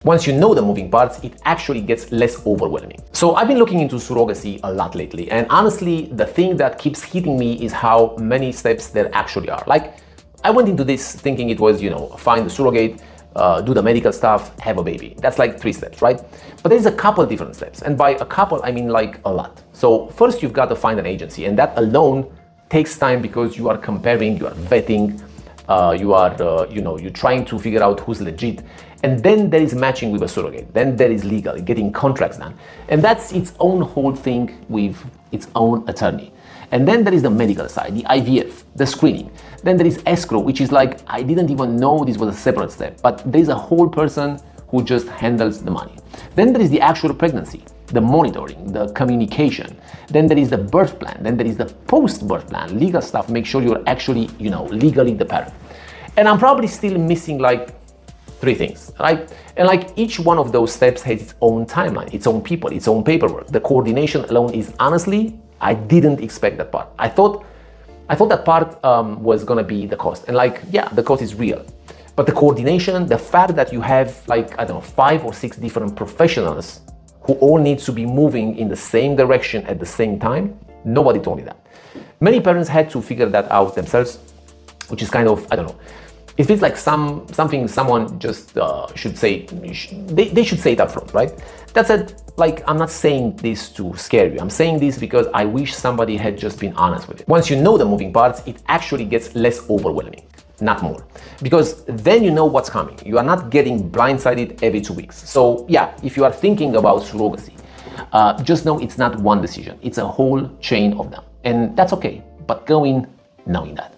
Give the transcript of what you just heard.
Once you know the moving parts, it actually gets less overwhelming. So I've been looking into surrogacy a lot lately, and honestly, the thing that keeps hitting me is how many steps there actually are. Like, I went into this thinking it was, find the surrogate, do the medical stuff, have a baby. That's like 3 steps, right? But there's a couple different steps, and by a couple, I mean like a lot. So first, you've got to find an agency, and that alone takes time because you are comparing, you are vetting, you're trying to figure out who's legit. And then there is matching with a surrogate. Then there is legal, getting contracts done. And that's its own whole thing with its own attorney. And then there is the medical side, the IVF, the screening. Then there is escrow, which is like, I didn't even know this was a separate step, but there's a whole person who just handles the money. Then there is the actual pregnancy, the monitoring, the communication. Then there is the birth plan. Then there is the post-birth plan, legal stuff, make sure you're actually, legally the parent. And I'm probably still missing like 3 things, right? And like each one of those steps has its own timeline, its own people, its own paperwork. The coordination alone is honestly, I didn't expect that part. I thought that part was gonna be the cost. And like, yeah, the cost is real. But the coordination, the fact that you have like, 5 or 6 different professionals who all need to be moving in the same direction at the same time, nobody told me that. Many parents had to figure that out themselves, which is kind of, it feels like something someone just should say, they should say it up front, right? That said, like, I'm not saying this to scare you. I'm saying this because I wish somebody had just been honest with it. Once you know the moving parts, it actually gets less overwhelming, not more. Because then you know what's coming. You are not getting blindsided every 2 weeks. So yeah, if you are thinking about surrogacy, just know it's not one decision. It's a whole chain of them. And that's okay, but go in knowing that.